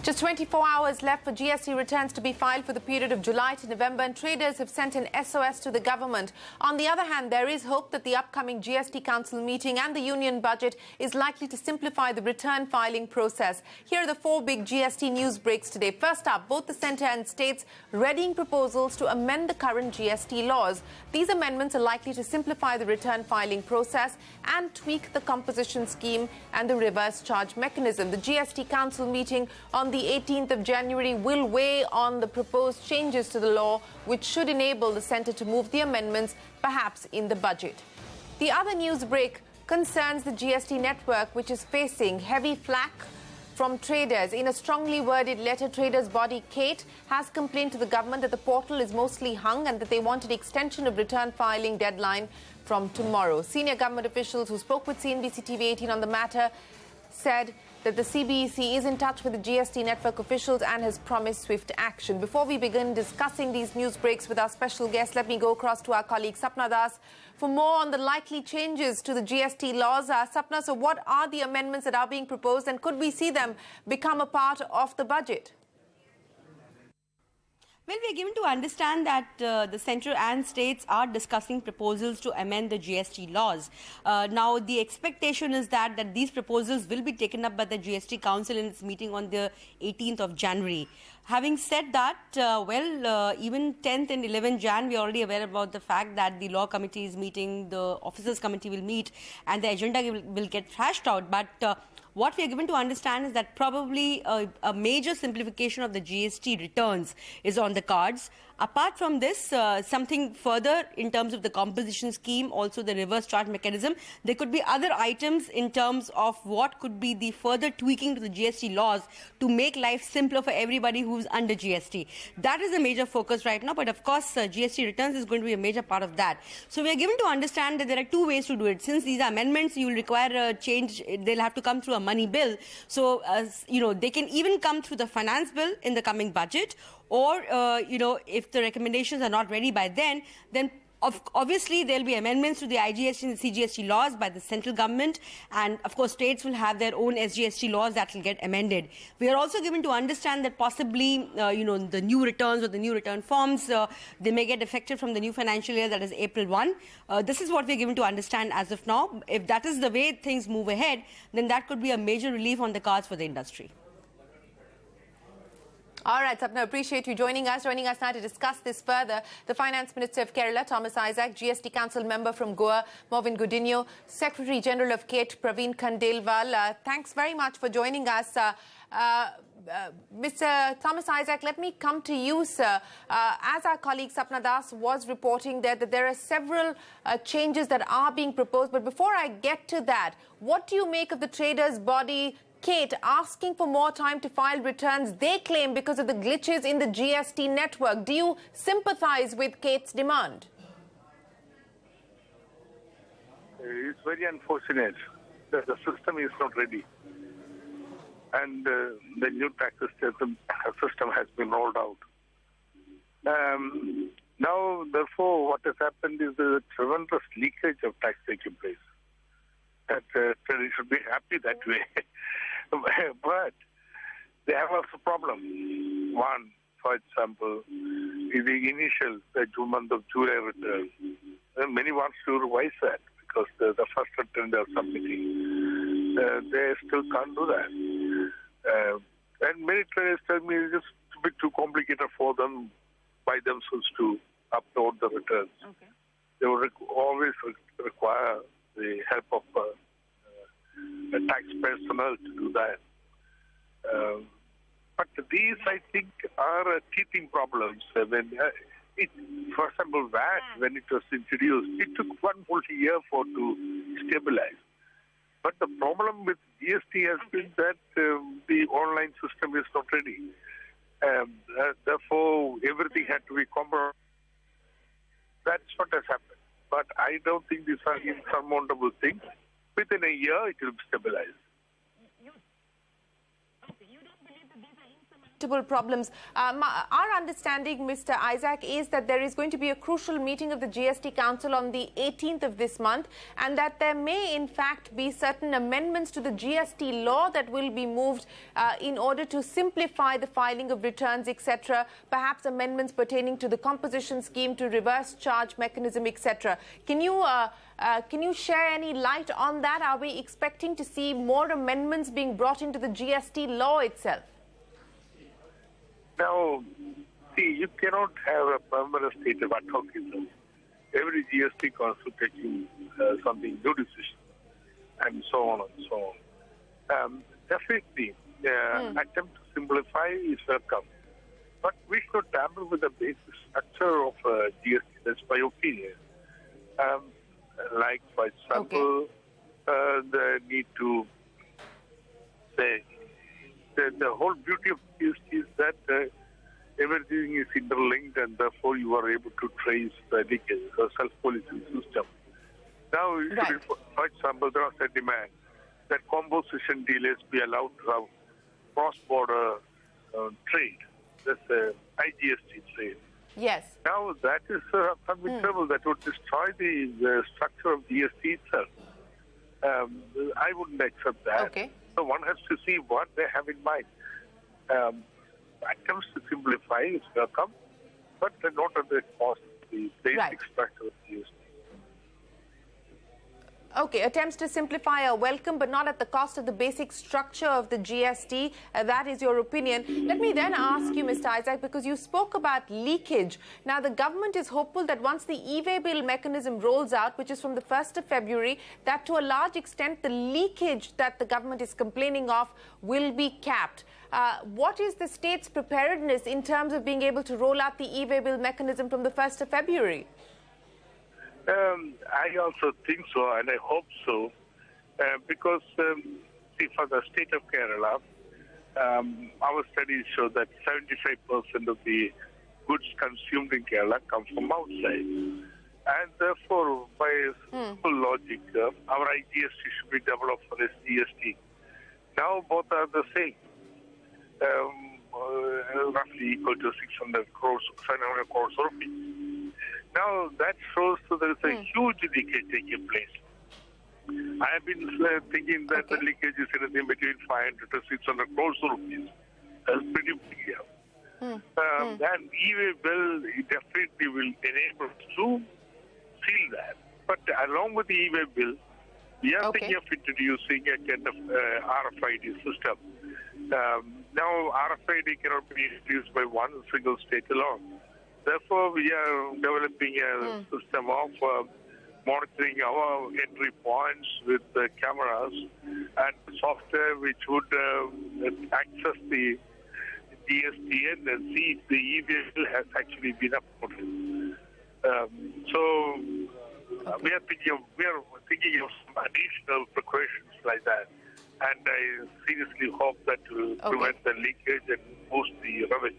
Just 24 hours left for GST returns to be filed for the period of July to November, and traders have sent an SOS to the government. On the other hand, there is hope that the upcoming GST Council meeting and the Union budget is likely to simplify the return filing process. Here are the four big GST news breaks today. First up, both the centre and states readying proposals to amend the current GST laws. These amendments are likely to simplify the return filing process and tweak the composition scheme and the reverse charge mechanism. The GST Council meeting on the 18th of January will weigh on the proposed changes to the law, which should enable the centre to move the amendments, perhaps in the budget. The other news break concerns the GST network, which is facing heavy flack from traders. In a strongly worded letter, traders' body Kate has complained to the government that the portal is mostly hung and that they wanted extension of return filing deadline from tomorrow. Senior government officials who spoke with CNBC TV18 on the matter said that the CBEC is in touch with the GST network officials and has promised swift action. Before we begin discussing these news breaks with our special guest, let me go across to our colleague Sapna Das for more on the likely changes to the GST laws. Sapna, so what are the amendments that are being proposed, and could we see them become a part of the budget? Well, we are given to understand that the centre and states are discussing proposals to amend the GST laws. Now, the expectation is that these proposals will be taken up by the GST Council in its meeting on the 18th of January. Having said that, even 10th and 11th Jan, we are already aware about the fact that the law committee is meeting, the officers committee will meet, and the agenda will get thrashed out. But what we are given to understand is that probably a major simplification of the GST returns is on the cards. Apart from this, something further in terms of the composition scheme, also the reverse charge mechanism, there could be other items in terms of what could be the further tweaking to the GST laws to make life simpler for everybody who's under GST. That is a major focus right now, but of course, GST returns is going to be a major part of that. So we are given to understand that there are two ways to do it. Since these are amendments, you will require a change. They'll have to come through a money bill. So, they can even come through the finance bill in the coming budget, or, if the recommendations are not ready by then obviously there will be amendments to the IGST and the CGST laws by the central government, and of course states will have their own SGST laws that will get amended. We are also given to understand that possibly, the new returns or the new return forms, they may get effective from the new financial year, that is April 1. This is what we are given to understand as of now. If that is the way things move ahead, then that could be a major relief on the cards for the industry. All right, Sapna, appreciate you joining us. Joining us now to discuss this further, the Finance Minister of Kerala, Thomas Isaac, GST Council member from Goa, Marvin Godinho, Secretary General of KATE, Praveen Khandelwal. Thanks very much for joining us. Mr. Thomas Isaac, let me come to you, sir. As our colleague Sapna Das was reporting that there are several changes that are being proposed. But before I get to that, what do you make of the traders' body KATE asking for more time to file returns, they claim, because of the glitches in the GST network? Do you sympathize with KATE's demand? It's very unfortunate that the system is not ready. And the new tax system has been rolled out. Now, therefore, what has happened is a tremendous leakage of tax taking place. That we should be happy that way. But they have also a problem. One, for example, in the initial month of July return, many want to revise that because the first return they are submitting, they still can't do that. And many traders tell me it's just a bit too complicated for them by themselves to upload the returns. Okay. They will always require the help of the tax personnel to do that. But these, I think, are teething problems. For example, VAT, when it was introduced, it took one whole year to stabilize. But the problem with GST has been that the online system is not ready. Therefore, everything had to be compromised. That's what has happened. But I don't think these are insurmountable things. Within a year, it will stabilize. predictable problems. Our understanding, Mr. Isaac, is that there is going to be a crucial meeting of the GST Council on the 18th of this month, and that there may in fact be certain amendments to the GST law that will be moved in order to simplify the filing of returns, etc. Perhaps amendments pertaining to the composition scheme, to reverse charge mechanism, etc. Can you share any light on that? Are we expecting to see more amendments being brought into the GST law itself? Now, see, you cannot have a permanent state of advocacy. Every GST council taking something, new decision, and so on and so on. Definitely, attempt to simplify is welcome. But we should tamper with the basic structure of GST. That's my opinion. Like, for example, the need to say the whole beauty of GST is that everything is interlinked, and therefore you are able to trace the leakage, or self-policing system. Now, for example, there was a demand that composition dealers be allowed to have cross-border trade. That's a IGST trade. Yes. Now, that is unacceptable. That would destroy the structure of GST itself. I wouldn't accept that. Okay. So one has to see what they have in mind. Attempts to simplify is welcome, but not at the cost of the basic structure of GST. Okay, attempts to simplify are welcome, but not at the cost of the basic structure of the GST. That is your opinion. Let me then ask you, Mr. Isaac, because you spoke about leakage. Now, the government is hopeful that once the e-way bill mechanism rolls out, which is from the 1st of February, that to a large extent the leakage that the government is complaining of will be capped. What is the state's preparedness in terms of being able to roll out the e-way bill mechanism from the 1st of February? I also think so, and I hope so, because, see, for the state of Kerala, our studies show that 75% of the goods consumed in Kerala come from outside. And therefore, by simple logic, our IGST should be developed for this GST. Now both are the same, roughly equal to 600 crores, 700 crores rupees. Now that shows that there is a huge leakage taking place. I have been thinking that the leakage is anything between 500 to 600 crores rupees. That's pretty big here. And e-way bill definitely will enable us to seal that. But along with the e-way bill, we are thinking of introducing a kind of RFID system. Now, RFID cannot be introduced by one single state alone. Therefore, we are developing a system of monitoring our entry points with cameras and software which would access the GST and then see if the e-way bill has actually been uploaded. We are thinking of some additional precautions like that, and I seriously hope that will prevent the leakage and boost the revenue.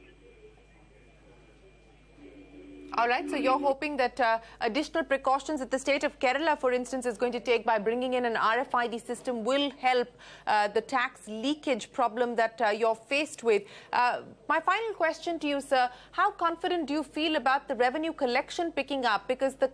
All right, so you're hoping that additional precautions that the state of Kerala, for instance, is going to take by bringing in an RFID system will help the tax leakage problem that you're faced with. My final question to you, sir, how confident do you feel about the revenue collection picking up? Because the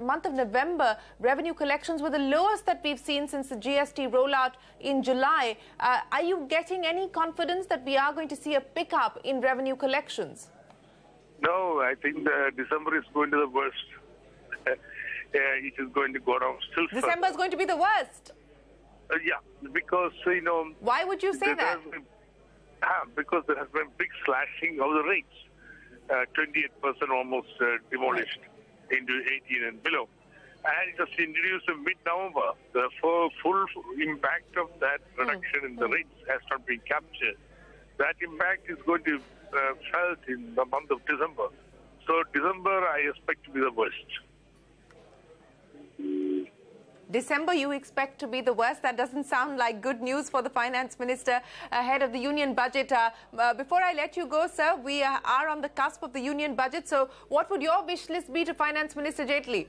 month of November, revenue collections were the lowest that we've seen since the GST rollout in July. Are you getting any confidence that we are going to see a pickup in revenue collections? No, I think December is going to the worst. It is going to go down still further. December is going to be the worst? Yeah, because, Why would you say that? Because there has been big slashing of the rates. 28% almost demolished into 18 and below. And it was introduced in mid-November. The full impact of that reduction in the rates has not been captured. That impact is going to felt in the month of December. So December I expect to be the worst. December you expect to be the worst? That doesn't sound like good news for the finance minister ahead of the union budget. Before I let you go, sir, we are on the cusp of the union budget. So what would your wish list be to Finance Minister Jaitley?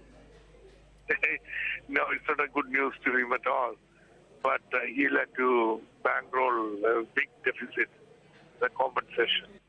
No, it's not a good news to him at all. But he'll have to bankroll a big deficit. the common session.